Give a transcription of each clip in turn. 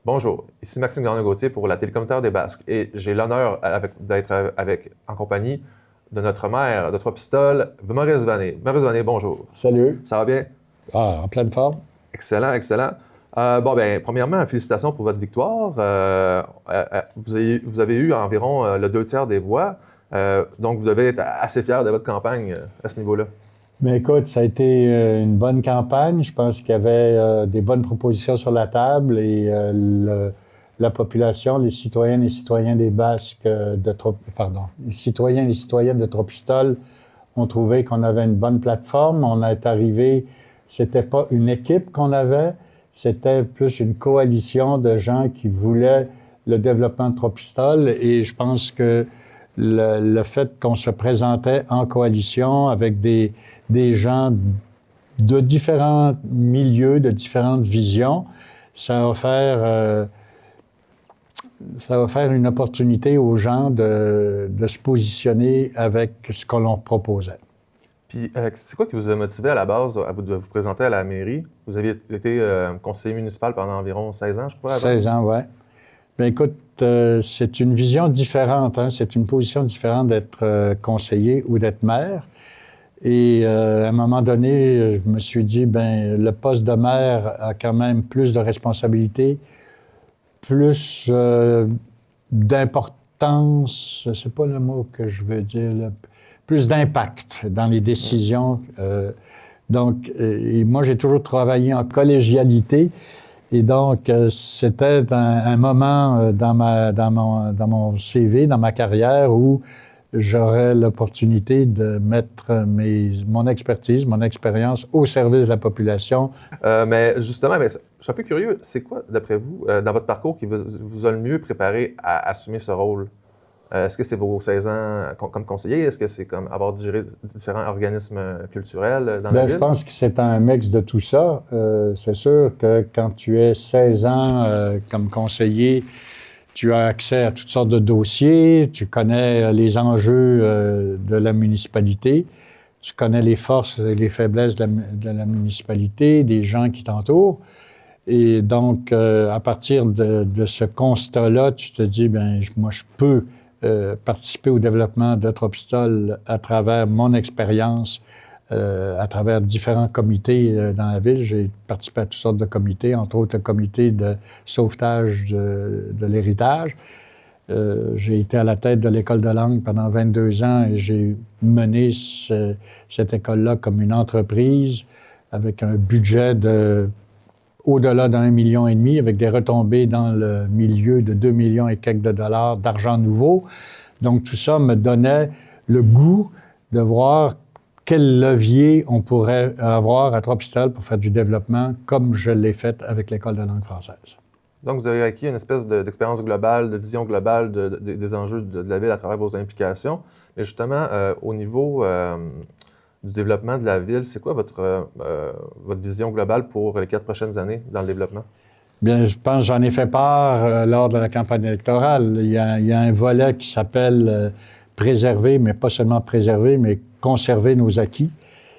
Bonjour, ici Maxime Gagnon-Gauthier pour la Télécommutaire des Basques et j'ai l'honneur d'être en compagnie de notre maire de Trois-Pistoles, Maurice Vanney. Maurice Vanney, bonjour. Salut. Ça va bien? Ah, en pleine forme. Excellent, excellent. Premièrement, félicitations pour votre victoire. Vous avez eu environ le 2/3 des voix, donc vous devez être assez fier de votre campagne à ce niveau-là. Mais écoute, ça a été une bonne campagne. Je pense qu'il y avait des bonnes propositions sur la table et la population, les citoyennes et citoyens des Basques les citoyens et les citoyennes de Trois-Pistoles ont trouvé qu'on avait une bonne plateforme. On est arrivé, c'était pas une équipe qu'on avait, c'était plus une coalition de gens qui voulaient le développement de Trois-Pistoles et je pense que le fait qu'on se présentait en coalition avec des gens de différents milieux, de différentes visions, ça a offert une opportunité aux gens de se positionner avec ce qu'on leur proposait. Puis, c'est quoi qui vous a motivé à la base de vous présenter à la mairie? Vous aviez été conseiller municipal pendant environ 16 ans, je crois. 16 ans, oui. Bien, écoute, c'est une vision différente, hein? C'est une position différente d'être conseiller ou d'être maire. Et à un moment donné, je me suis dit, ben le poste de maire a quand même plus de responsabilités, plus d'importance, c'est pas le mot que je veux dire, là, plus d'impact dans les décisions. Donc, moi, j'ai toujours travaillé en collégialité. Et donc, c'était un moment dans mon CV, dans ma carrière, où j'aurais l'opportunité de mettre mon expertise, mon expérience au service de la population. Mais justement, je suis un peu curieux. C'est quoi, d'après vous, dans votre parcours, qui vous a le mieux préparé à assumer ce rôle? Est-ce que c'est vos 16 ans comme conseiller? Est-ce que c'est comme avoir dirigé différents organismes culturels dans la ville? Je pense que c'est un mix de tout ça. C'est sûr que quand tu es 16 ans comme conseiller, tu as accès à toutes sortes de dossiers, tu connais les enjeux de la municipalité, tu connais les forces et les faiblesses de la municipalité, des gens qui t'entourent. Et donc, à partir de ce constat-là, tu te dis, moi, je peux participer au développement de Trois-Pistoles à travers mon expérience, à travers différents comités dans la ville. J'ai participé à toutes sortes de comités, entre autres le comité de sauvetage de l'héritage. J'ai été à la tête de l'école de langue pendant 22 ans et j'ai mené cette école-là comme une entreprise avec un budget au-delà d'1,5 million, avec des retombées dans le milieu de 2 millions et quelques de dollars d'argent nouveau. Donc, tout ça me donnait le goût de voir quel levier on pourrait avoir à Trois-Pistoles pour faire du développement comme je l'ai fait avec l'École de langue française. Donc, vous avez acquis une espèce d'expérience globale, de vision globale des enjeux de la ville à travers vos implications. Mais justement, au niveau du développement de la ville, c'est quoi votre vision globale pour les 4 prochaines années dans le développement? Bien, je pense que j'en ai fait part lors de la campagne électorale. Il y a un volet qui s'appelle préserver, mais pas seulement préserver, mais conserver nos acquis.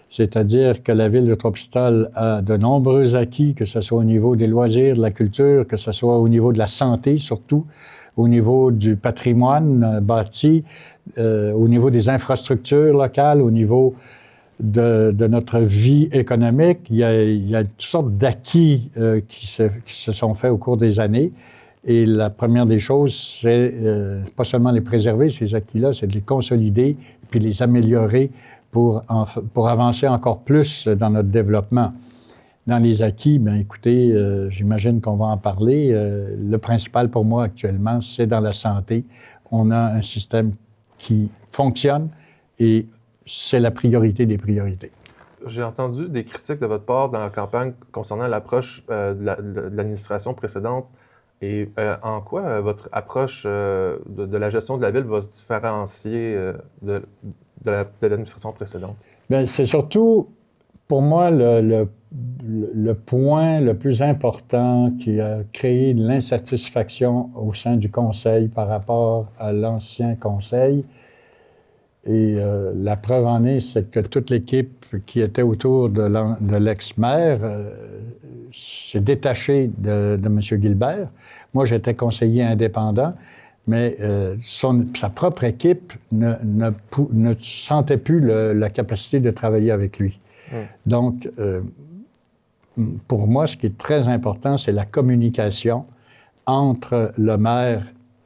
C'est-à-dire que la ville de Trois-Pistoles a de nombreux acquis, que ce soit au niveau des loisirs, de la culture, que ce soit au niveau de la santé surtout, au niveau du patrimoine bâti, au niveau des infrastructures locales, au niveau de notre vie économique. Il y a toutes sortes d'acquis qui se sont faits au cours des années. Et la première des choses, c'est pas seulement les préserver, ces acquis-là, c'est de les consolider et puis les améliorer pour avancer encore plus dans notre développement. Dans les acquis, bien écoutez, j'imagine qu'on va en parler. Le principal pour moi actuellement, c'est dans la santé. On a un système qui fonctionne et c'est la priorité des priorités. J'ai entendu des critiques de votre part dans la campagne concernant l'approche de l'administration précédente. Et en quoi votre approche de la gestion de la ville va se différencier de l'administration précédente? Bien, c'est surtout, pour moi, le point le plus important qui a créé de l'insatisfaction au sein du conseil par rapport à l'ancien conseil. Et la preuve en est, c'est que toute l'équipe qui était autour de l'ex-maire s'est détaché de M. Guilbert. Moi, j'étais conseiller indépendant, mais sa propre équipe ne sentait plus la capacité de travailler avec lui. Donc, pour moi, ce qui est très important, c'est la communication entre le maire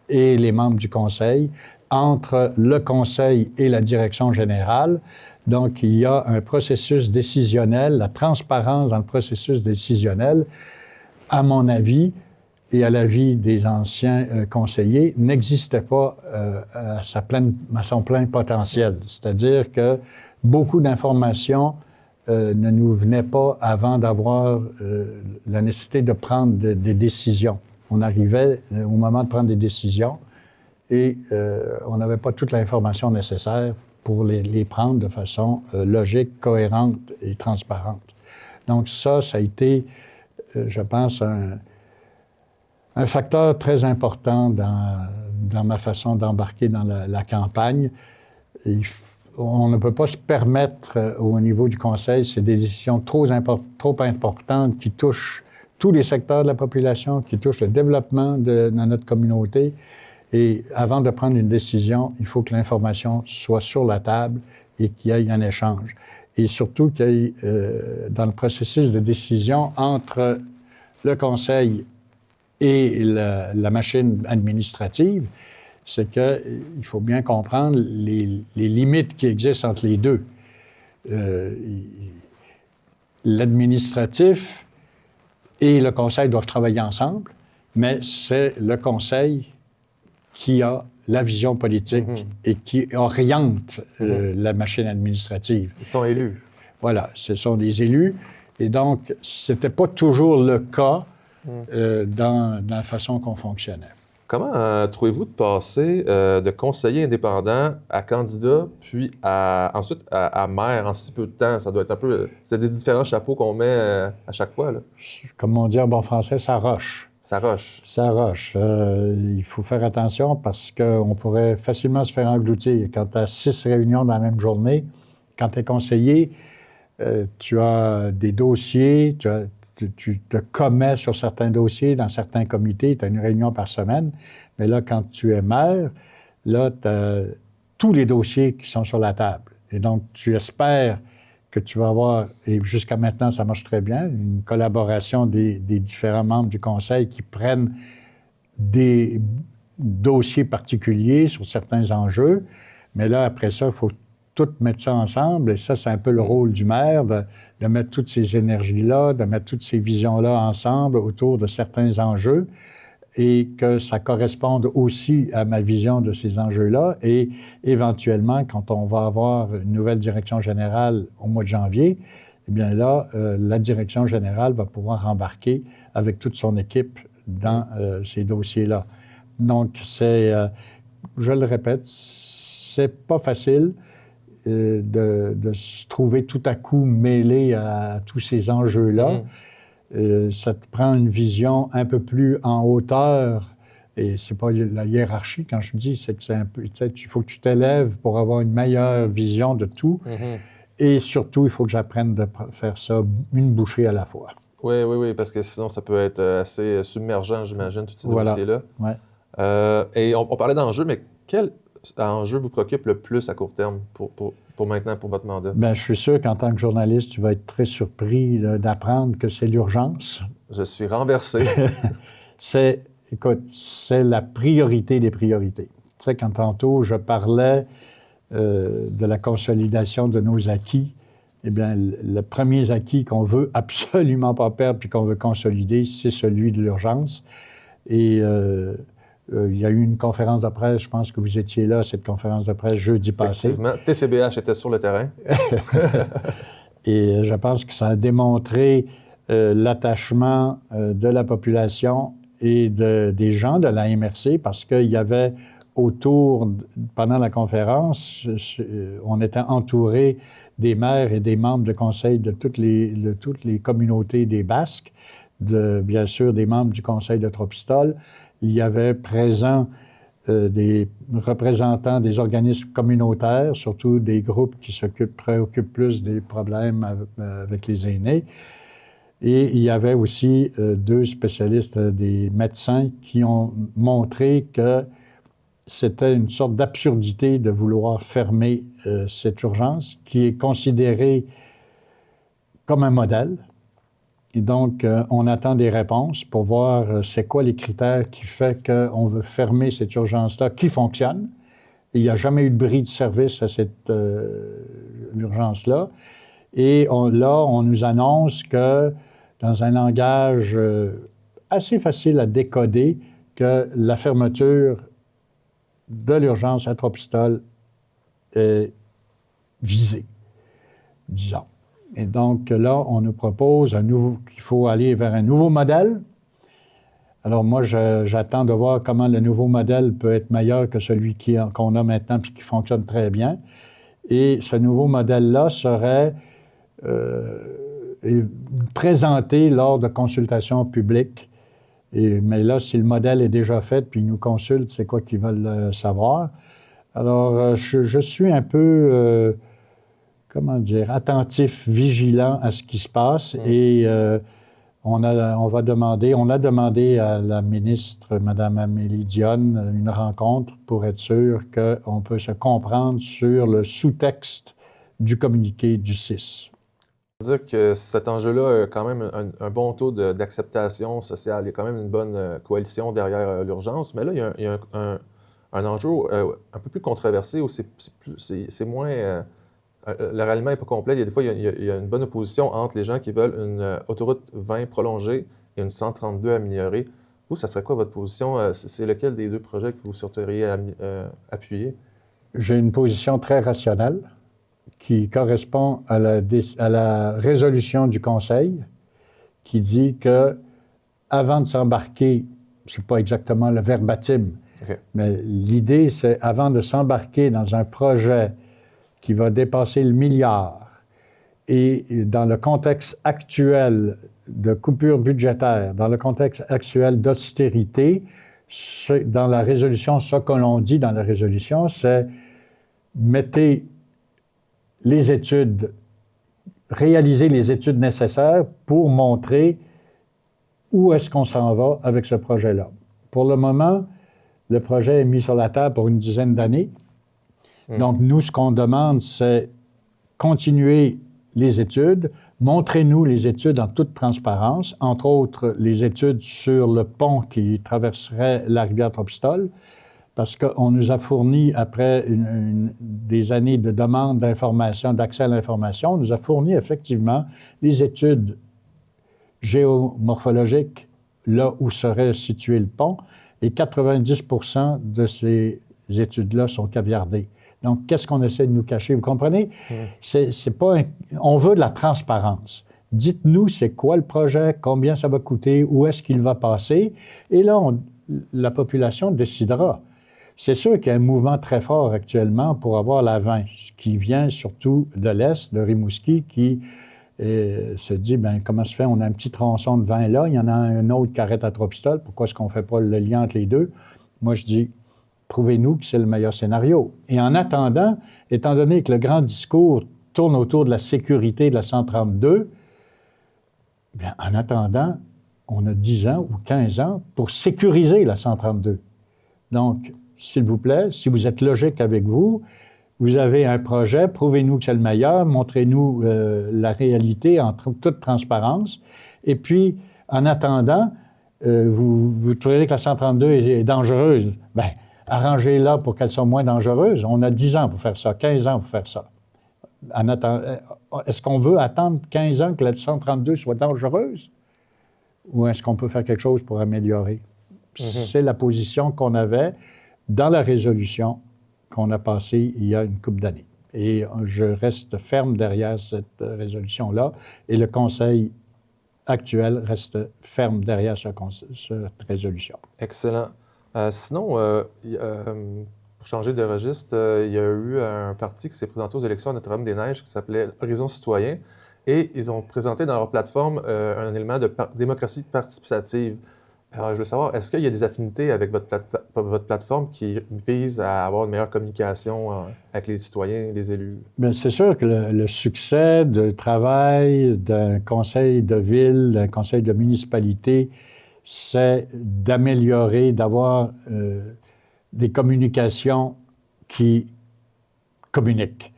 et les membres du conseil, entre le conseil et la direction générale. Donc, il y a un processus décisionnel, la transparence dans le processus décisionnel, à mon avis, et à l'avis des anciens conseillers, n'existait pas à son plein potentiel. C'est-à-dire que beaucoup d'informations ne nous venaient pas avant d'avoir la nécessité de prendre des décisions. On arrivait au moment de prendre des décisions et on n'avait pas toute l'information nécessaire pour les prendre de façon logique, cohérente et transparente. Donc ça a été, je pense, un facteur très important dans ma façon d'embarquer dans la campagne. On ne peut pas se permettre, au niveau du Conseil, c'est des décisions trop importantes qui touchent tous les secteurs de la population, qui touchent le développement de notre communauté. Et avant de prendre une décision, il faut que l'information soit sur la table et qu'il y ait un échange. Et surtout qu'il y ait, dans le processus de décision entre le Conseil et la machine administrative, c'est qu'il faut bien comprendre les limites qui existent entre les deux. L'administratif et le Conseil doivent travailler ensemble, mais c'est le Conseil qui a la vision politique et qui oriente la machine administrative. Ils sont élus. Voilà, ce sont des élus. Et donc, ce n'était pas toujours le cas dans la façon qu'on fonctionnait. Comment trouvez-vous de passer de conseiller indépendant à candidat, puis ensuite à maire en si peu de temps? Ça doit être un peu... C'est des différents chapeaux qu'on met à chaque fois, là. Comme on dit en bon français, ça roche. Ça roche. Ça roche. Il faut faire attention parce qu'on pourrait facilement se faire engloutir. Quand tu as 6 réunions dans la même journée, quand tu es conseiller, tu as des dossiers, tu te commets sur certains dossiers dans certains comités, tu as une réunion par semaine. Mais là, quand tu es maire, là, tu as tous les dossiers qui sont sur la table. Et donc, tu espères que tu vas avoir, et jusqu'à maintenant, ça marche très bien, une collaboration des différents membres du Conseil qui prennent des dossiers particuliers sur certains enjeux. Mais là, après ça, il faut tout mettre ça ensemble. Et ça, c'est un peu le rôle du maire, de mettre toutes ces énergies-là, de mettre toutes ces visions-là ensemble autour de certains enjeux et que ça corresponde aussi à ma vision de ces enjeux-là. Et éventuellement, quand on va avoir une nouvelle direction générale au mois de janvier, eh bien là, la direction générale va pouvoir embarquer avec toute son équipe dans ces dossiers-là. Donc, je le répète, c'est pas facile de se trouver tout à coup mêlé à tous ces enjeux-là. Ça te prend une vision un peu plus en hauteur. Et c'est pas la hiérarchie, quand je dis, c'est que c'est un peu... Il faut que tu t'élèves pour avoir une meilleure vision de tout. Et surtout, il faut que j'apprenne de faire ça une bouchée à la fois. Oui, parce que sinon, ça peut être assez submergent, j'imagine, tous ces dossiers-là. Ouais. Et on parlait d'enjeux, mais quel enjeu vous préoccupe le plus à court terme pour maintenant, pour votre mandat? Bien, je suis sûr qu'en tant que journaliste, tu vas être très surpris d'apprendre que c'est l'urgence. Je suis renversé. Écoute, c'est la priorité des priorités. Tu sais, quand tantôt je parlais de la consolidation de nos acquis, eh bien, le premier acquis qu'on veut absolument pas perdre puis qu'on veut consolider, c'est celui de l'urgence. Et il y a eu une conférence de presse, je pense que vous étiez là, cette conférence de presse jeudi passé. Effectivement, TCBH était sur le terrain. Et je pense que ça a démontré l'attachement de la population et des gens de la MRC, parce qu'il y avait pendant la conférence, on était entouré des maires et des membres de conseil de toutes les communautés des Basques, bien sûr des membres du conseil de Tropistol. Il y avait présent des représentants des organismes communautaires, surtout des groupes qui préoccupent plus des problèmes avec les aînés. Et il y avait aussi 2 spécialistes, des médecins, qui ont montré que c'était une sorte d'absurdité de vouloir fermer cette urgence, qui est considérée comme un modèle. Et donc, on attend des réponses pour voir c'est quoi les critères qui font qu'on veut fermer cette urgence-là, qui fonctionne. Et il n'y a jamais eu de bris de service à cette urgence-là. Et là, on nous annonce que, dans un langage assez facile à décoder, que la fermeture de l'urgence à Trois-Pistoles est visée, disons. Et donc là, on nous propose qu'il faut aller vers un nouveau modèle. Alors moi, j'attends de voir comment le nouveau modèle peut être meilleur que celui qu'on a maintenant et qui fonctionne très bien. Et ce nouveau modèle-là serait présenté lors de consultations publiques. Mais là, si le modèle est déjà fait puis ils nous consultent, c'est quoi qu'ils veulent savoir. Alors, je suis un peu, attentif, vigilant à ce qui se passe. Et on a demandé à la ministre, Mme Amélie Dionne, une rencontre pour être sûr qu'on peut se comprendre sur le sous-texte du communiqué du 6. Dire que cet enjeu-là a quand même un bon taux d'acceptation sociale. Il y a quand même une bonne coalition derrière l'urgence. Mais là, il y a un enjeu un peu plus controversé où c'est moins... le ralliement n'est pas complet. Des fois, il y a une bonne opposition entre les gens qui veulent une autoroute 20 prolongée et une 132 améliorée. Vous, ça serait quoi votre position? C'est lequel des 2 projets que vous souhaiteriez appuyer? J'ai une position très rationnelle qui correspond à la résolution du Conseil qui dit que avant de s'embarquer, c'est pas exactement le verbatim, mais l'idée, c'est avant de s'embarquer dans un projet qui va dépasser le milliard et dans le contexte actuel de coupure budgétaire, dans le contexte actuel d'austérité, dans la résolution, ce que l'on dit dans la résolution, c'est mettez les études, réaliser les études nécessaires pour montrer où est-ce qu'on s'en va avec ce projet-là. Pour le moment, le projet est mis sur la table pour une dizaine d'années. Donc, nous, ce qu'on demande, c'est continuer les études, montrez-nous les études en toute transparence, entre autres les études sur le pont qui traverserait la rivière Trois-Pistoles, parce qu'on nous a fourni, après des années de demande d'information, d'accès à l'information, on nous a fourni effectivement les études géomorphologiques là où serait situé le pont, et 90% de ces études-là sont caviardées. Donc, qu'est-ce qu'on essaie de nous cacher? Vous comprenez? C'est pas on veut de la transparence. Dites-nous c'est quoi le projet, combien ça va coûter, où est-ce qu'il va passer, et là, la population décidera. C'est sûr qu'il y a un mouvement très fort actuellement pour avoir la 20, qui vient surtout de l'Est, de Rimouski, qui se dit, bien, comment se fait? On a un petit tronçon de 20 là, il y en a un autre qui arrête à Trois-Pistoles, pourquoi est-ce qu'on ne fait pas le lien entre les deux? Moi, je dis, prouvez-nous que c'est le meilleur scénario. Et en attendant, étant donné que le grand discours tourne autour de la sécurité de la 132, bien, en attendant, on a 10 ans ou 15 ans pour sécuriser la 132. Donc, s'il vous plaît, si vous êtes logique avec vous, vous avez un projet, prouvez-nous que c'est le meilleur, montrez-nous la réalité en toute transparence. Et puis, en attendant, vous trouvez que la 132 est dangereuse. Bien, arrangez-la pour qu'elle soit moins dangereuse. On a 10 ans pour faire ça, 15 ans pour faire ça. Est-ce qu'on veut attendre 15 ans que la 132 soit dangereuse? Ou est-ce qu'on peut faire quelque chose pour améliorer? C'est la position qu'on avait dans la résolution qu'on a passée il y a une couple d'années. Et je reste ferme derrière cette résolution-là, et le Conseil actuel reste ferme derrière cette résolution. Excellent. Sinon, pour changer de registre, il y a eu un parti qui s'est présenté aux élections à Notre-Dame-des-Neiges qui s'appelait Horizon citoyen, et ils ont présenté dans leur plateforme un élément de démocratie participative. Alors, je veux savoir, est-ce qu'il y a des affinités avec votre plateforme qui visent à avoir une meilleure communication avec les citoyens et les élus? Bien, c'est sûr que le succès du travail d'un conseil de ville, d'un conseil de municipalité, c'est d'améliorer, d'avoir des communications qui communiquent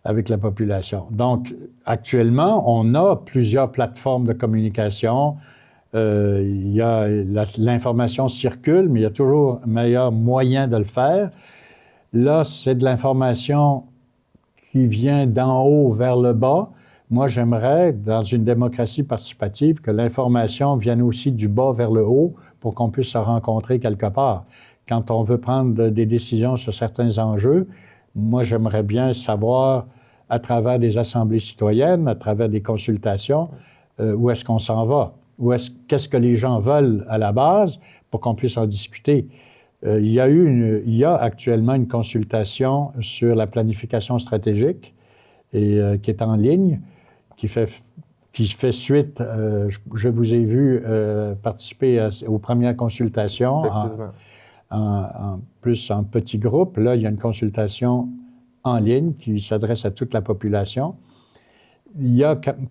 avec la population. Donc, actuellement, on a plusieurs plateformes de communication. L'information circule, mais il y a toujours un meilleur moyen de le faire. Là, c'est de l'information qui vient d'en haut vers le bas. Moi, j'aimerais, dans une démocratie participative, que l'information vienne aussi du bas vers le haut pour qu'on puisse se rencontrer quelque part. Quand on veut prendre des décisions sur certains enjeux, moi, j'aimerais bien savoir, à travers des assemblées citoyennes, à travers des consultations, où est-ce qu'on s'en va? Qu'est-ce que les gens veulent à la base pour qu'on puisse en discuter? Il y a actuellement une consultation sur la planification stratégique et qui est en ligne, qui fait suite. Je vous ai vu participer aux premières consultations. Effectivement. Plus en petit groupe. Là, il y a une consultation en ligne qui s'adresse à toute la population.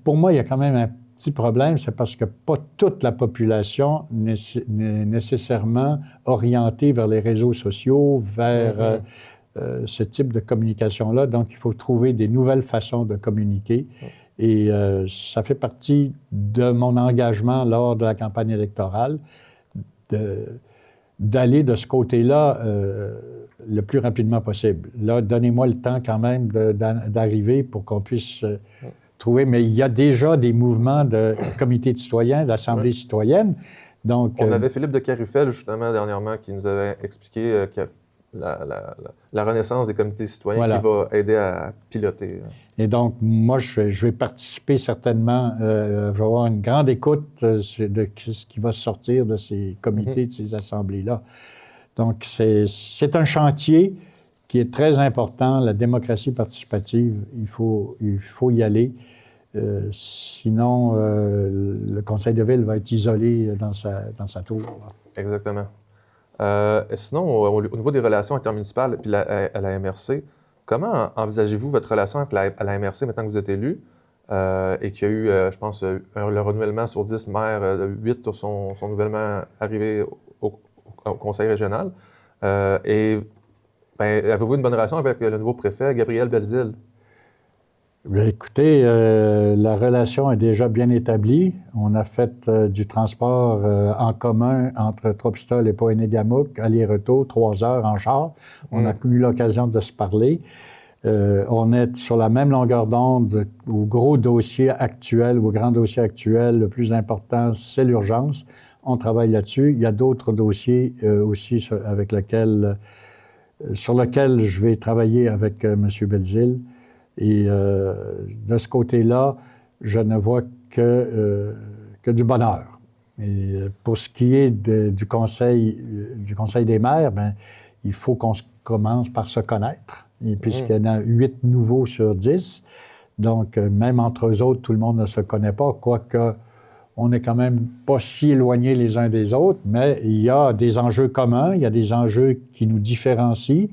Pour moi, il y a quand même un petit problème, c'est parce que pas toute la population n'est nécessairement orientée vers les réseaux sociaux, vers ce type de communication-là. Donc, il faut trouver des nouvelles façons de communiquer. Et ça fait partie de mon engagement lors de la campagne électorale d'aller de ce côté-là le plus rapidement possible. Là, donnez-moi le temps quand même d'arriver pour qu'on puisse trouver. Mais il y a déjà des mouvements de comités de citoyens, d'assemblées citoyennes. Donc, on avait Philippe de Carufel, justement, dernièrement, qui nous avait expliqué que la renaissance des comités citoyens qui va aider à piloter. Et donc, moi, je vais participer certainement. Je vais avoir une grande écoute de ce qui va sortir de ces comités, de ces assemblées-là. Donc, c'est un chantier qui est très important. La démocratie participative, il faut y aller. Sinon, le conseil de ville va être isolé dans sa tour. Exactement. Sinon, au niveau des relations intermunicipales et à la MRC, comment envisagez-vous votre relation à la MRC maintenant que vous êtes élu et qu'il y a eu, je pense, le renouvellement sur 10 maires, 8 sont nouvellement arrivés au conseil régional. Avez-vous une bonne relation avec le nouveau préfet, Gabriel Belzile? Bien, écoutez, la relation est déjà bien établie. On a fait du transport en commun entre Tropistol et Pohénégamouk, aller-retour, 3 heures en char. On a eu l'occasion de se parler. On est sur la même longueur d'onde au gros dossier actuel, au grand dossier actuel. Le plus important, c'est l'urgence. On travaille là-dessus. Il y a d'autres dossiers aussi sur lequel je vais travailler avec M. Belzile. Et de ce côté-là, je ne vois que du bonheur. Et pour ce qui est du conseil des maires, bien, il faut qu'on commence par se connaître. Et puisqu'il y en a 8 nouveaux sur 10, donc même entre eux autres, tout le monde ne se connaît pas, quoique on n'est quand même pas si éloignés les uns des autres, mais il y a des enjeux communs, il y a des enjeux qui nous différencient.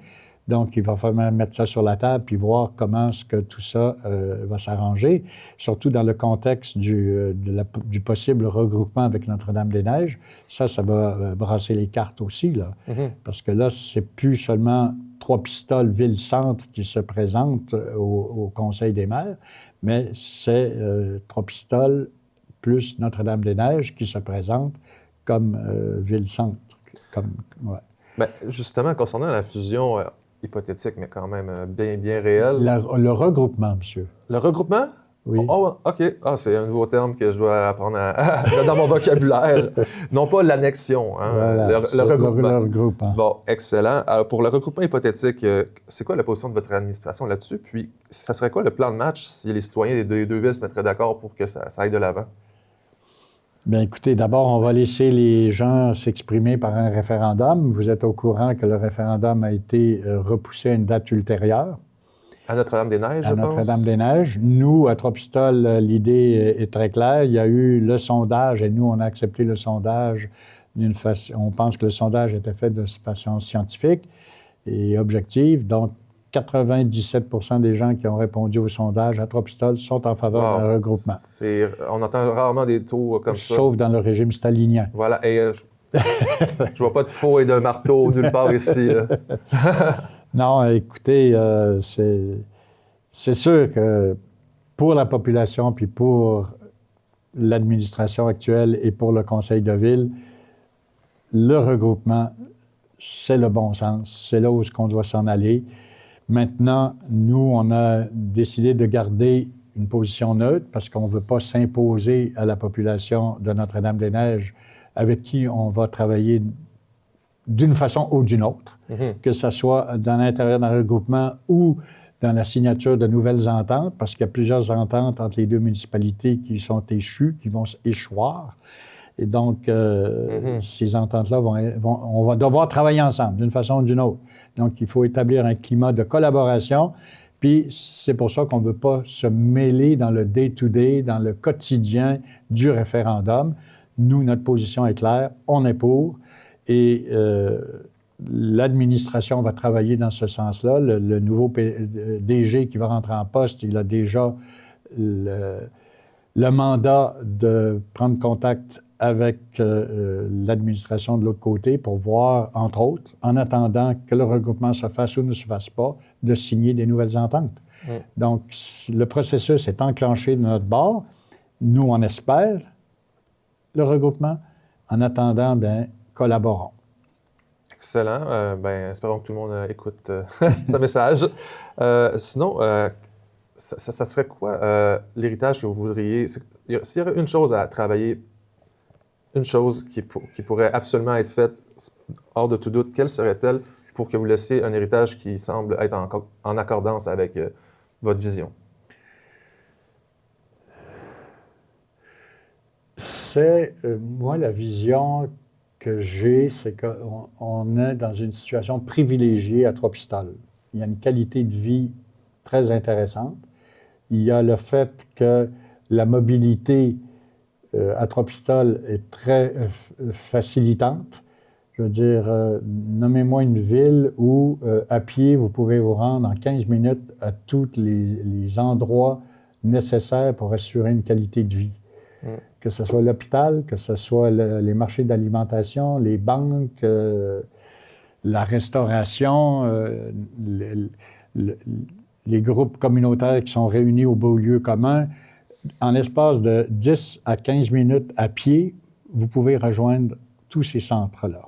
Donc, il va falloir mettre ça sur la table puis voir comment est-ce que tout ça va s'arranger, surtout dans le contexte du possible regroupement avec Notre-Dame-des-Neiges. Ça va brasser les cartes aussi, là. Parce que là, c'est plus seulement Trois-Pistoles, Ville-Centre qui se présentent au Conseil des maires, mais c'est Trois-Pistoles plus Notre-Dame-des-Neiges qui se présentent comme Ville-Centre. Bien, justement, concernant la fusion hypothétique, mais quand même bien réelle. Le regroupement, monsieur. Le regroupement? Oui. Oh, OK. Ah, c'est un nouveau terme que je dois apprendre dans mon vocabulaire. Non pas l'annexion, hein, voilà, le regroupement. Le regroupement. Bon, excellent. Alors, pour le regroupement hypothétique, c'est quoi la position de votre administration là-dessus? Puis, ça serait quoi le plan de match si les citoyens des deux villes se mettraient d'accord pour que ça aille de l'avant? Bien, écoutez, d'abord, on va laisser les gens s'exprimer par un référendum. Vous êtes au courant que le référendum a été repoussé à une date ultérieure. À Notre-Dame-des-Neiges, je pense. À Notre-Dame-des-Neiges. Nous, à Trois-Pistoles, l'idée est très claire. Il y a eu le sondage et nous, on a accepté le sondage on pense que le sondage était fait de façon scientifique et objective. Donc, 97% des gens qui ont répondu au sondage à Trois-Pistoles sont en faveur d'un regroupement. On entend rarement des taux comme ça. Sauf dans le régime stalinien. Voilà, et je vois pas de faux et de marteau nulle part ici. Non, écoutez, c'est sûr que pour la population, puis pour l'administration actuelle et pour le conseil de ville, le regroupement, c'est le bon sens. C'est là où on doit s'en aller. Maintenant, nous, on a décidé de garder une position neutre parce qu'on ne veut pas s'imposer à la population de Notre-Dame-des-Neiges avec qui on va travailler d'une façon ou d'une autre, que ce soit dans l'intérieur d'un regroupement ou dans la signature de nouvelles ententes, parce qu'il y a plusieurs ententes entre les deux municipalités qui sont échues, qui vont échoir. Et donc, ces ententes-là, on va devoir travailler ensemble d'une façon ou d'une autre. Donc, il faut établir un climat de collaboration. Puis, c'est pour ça qu'on ne veut pas se mêler dans le day-to-day, dans le quotidien du référendum. Nous, notre position est claire, on est pour. Et l'administration va travailler dans ce sens-là. Le nouveau DG qui va rentrer en poste, il a déjà le mandat de prendre contact avec l'administration de l'autre côté pour voir, entre autres, en attendant que le regroupement se fasse ou ne se fasse pas, de signer des nouvelles ententes. Donc, le processus est enclenché de notre bord. Nous, on espère le regroupement. En attendant, bien, collaborons. Excellent. Espérons que tout le monde écoute ce message. Sinon, ça serait quoi l'héritage que vous voudriez? S'il y avait une chose à travailler, une chose qui pourrait absolument être faite hors de tout doute, quelle serait-elle pour que vous laissiez un héritage qui semble être en accordance avec votre vision? Moi, la vision que j'ai, c'est qu'on est dans une situation privilégiée à Trois-Pistoles. Il y a une qualité de vie très intéressante. Il y a le fait que la mobilité à Trois-Pistoles est très facilitante. Je veux dire, nommez-moi une ville où, à pied, vous pouvez vous rendre en 15 minutes à tous les endroits nécessaires pour assurer une qualité de vie. Que ce soit l'hôpital, que ce soit les marchés d'alimentation, les banques, la restauration, les groupes communautaires qui sont réunis au beau lieu commun. En l'espace de 10 à 15 minutes à pied, vous pouvez rejoindre tous ces centres-là.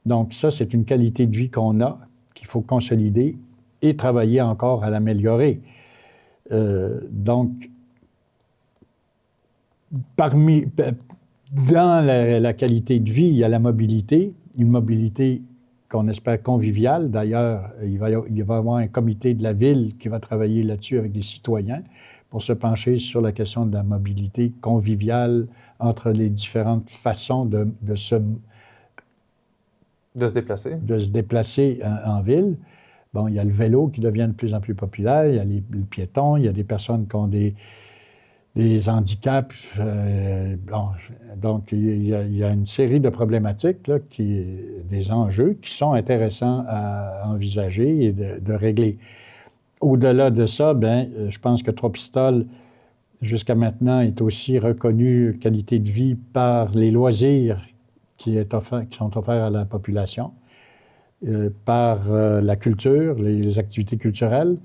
Donc ça, c'est une qualité de vie qu'on a, qu'il faut consolider et travailler encore à l'améliorer. Donc, dans la qualité de vie, il y a la mobilité, une mobilité qu'on espère conviviale. D'ailleurs, il va y avoir un comité de la ville qui va travailler là-dessus avec des citoyens pour se pencher sur la question de la mobilité conviviale entre les différentes façons de se déplacer en ville. Bon, il y a le vélo qui devient de plus en plus populaire, il y a les piétons, il y a des personnes qui ont des handicaps. Donc, il y a une série de problématiques, là, des enjeux qui sont intéressants à envisager et de régler. Au-delà de ça, je pense que Trois-Pistoles, jusqu'à maintenant, est aussi reconnu qualité de vie par les loisirs qui sont offerts à la population, par la culture, les activités culturelles,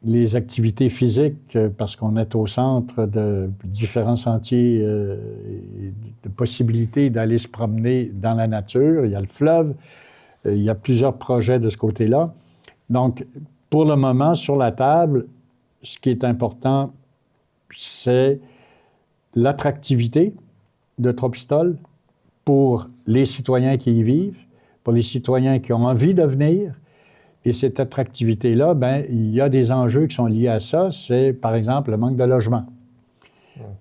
les activités physiques, parce qu'on est au centre de différents sentiers de possibilités d'aller se promener dans la nature. Il y a le fleuve, il y a plusieurs projets de ce côté-là. Donc, pour le moment, sur la table, ce qui est important, c'est l'attractivité de Trois-Pistoles pour les citoyens qui y vivent, pour les citoyens qui ont envie de venir. Et cette attractivité-là, il y a des enjeux qui sont liés à ça. C'est, par exemple, le manque de logement.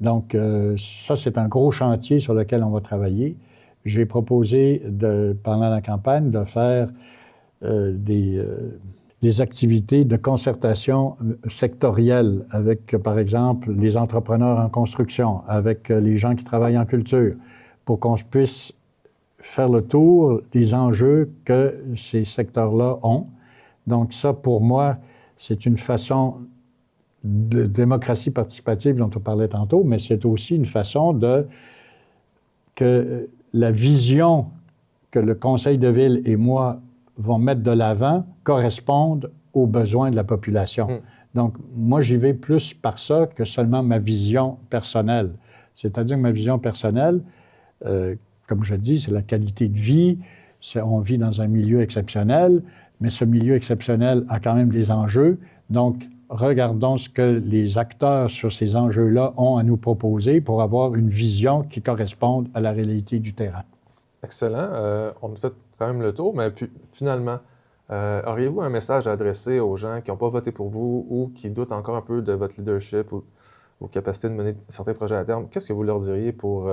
Donc, ça, c'est un gros chantier sur lequel on va travailler. J'ai proposé, pendant la campagne, de faire des activités de concertation sectorielle avec, par exemple, les entrepreneurs en construction, avec les gens qui travaillent en culture, pour qu'on puisse faire le tour des enjeux que ces secteurs-là ont. Donc ça, pour moi, c'est une façon de démocratie participative dont on parlait tantôt, mais c'est aussi une façon que la vision que le conseil de ville et moi vont mettre de l'avant corresponde aux besoins de la population. Donc, moi, j'y vais plus par ça que seulement ma vision personnelle. C'est-à-dire que ma vision personnelle, comme je dis, c'est la qualité de vie. On vit dans un milieu exceptionnel, mais ce milieu exceptionnel a quand même des enjeux. Donc, regardons ce que les acteurs sur ces enjeux-là ont à nous proposer pour avoir une vision qui corresponde à la réalité du terrain. Excellent. On a fait quand même le tour, mais puis, finalement, auriez-vous un message à adresser aux gens qui n'ont pas voté pour vous ou qui doutent encore un peu de votre leadership ou vos capacités de mener certains projets à terme? Qu'est-ce que vous leur diriez pour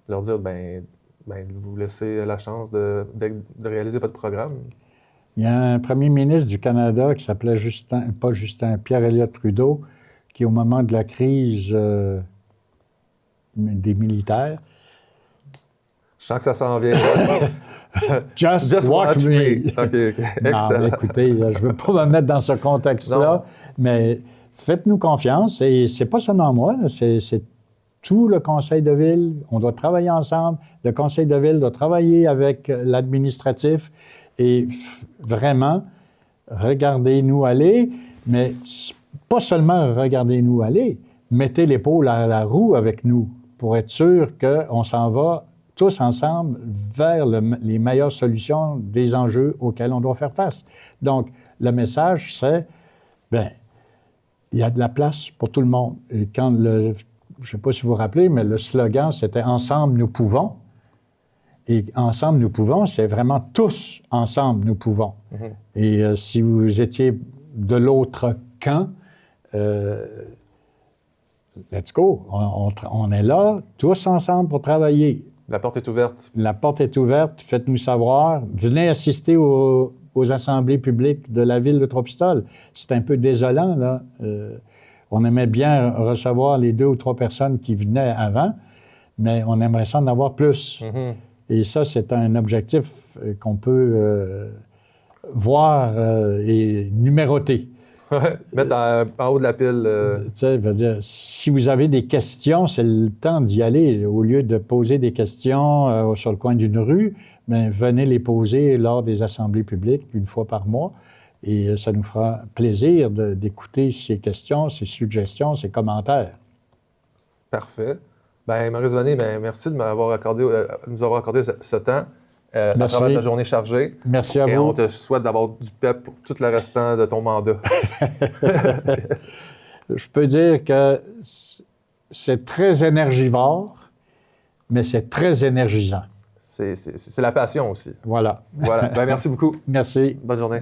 leur dire, de vous laisser la chance de réaliser votre programme? Il y a un premier ministre du Canada qui s'appelait Pierre-Éliott Trudeau, qui, au moment de la crise des militaires... Je sens que ça s'en vient. Just watch me. OK. Excellent. Non, écoutez, je ne veux pas me mettre dans ce contexte-là, mais faites-nous confiance. Et c'est pas seulement moi, c'est tout le conseil de ville. On doit travailler ensemble. Le conseil de ville doit travailler avec l'administratif. Et vraiment, regardez-nous aller, mais pas seulement regardez-nous aller, mettez l'épaule à la roue avec nous pour être sûr qu'on s'en va tous ensemble vers les meilleures solutions des enjeux auxquels on doit faire face. Donc, le message, c'est, il y a de la place pour tout le monde. Et quand je ne sais pas si vous vous rappelez, mais le slogan, c'était « Ensemble, nous pouvons ». Et ensemble, nous pouvons, c'est vraiment tous ensemble, nous pouvons. Et si vous étiez de l'autre camp, let's go. On est là, tous ensemble pour travailler. La porte est ouverte. La porte est ouverte, faites-nous savoir. Venez assister aux assemblées publiques de la ville de Trois-Pistoles. C'est un peu désolant, là. On aimait bien recevoir les 2 ou 3 personnes qui venaient avant, mais on aimerait ça en avoir plus. Et ça, c'est un objectif qu'on peut voir et numéroter. Mettre en haut de la pile. Tu sais, veut dire, si vous avez des questions, c'est le temps d'y aller. Au lieu de poser des questions sur le coin d'une rue, venez les poser lors des assemblées publiques, 1 fois par mois. Et ça nous fera plaisir d'écouter ces questions, ces suggestions, ces commentaires. Parfait. Maurice Vanier, merci de nous avoir accordé ce temps à travers ta journée chargée. Merci à vous. Et on te souhaite d'avoir du pep pour tout le restant de ton mandat. Je peux dire que c'est très énergivore, mais c'est très énergisant. C'est la passion aussi. Voilà. Merci beaucoup. Merci. Bonne journée.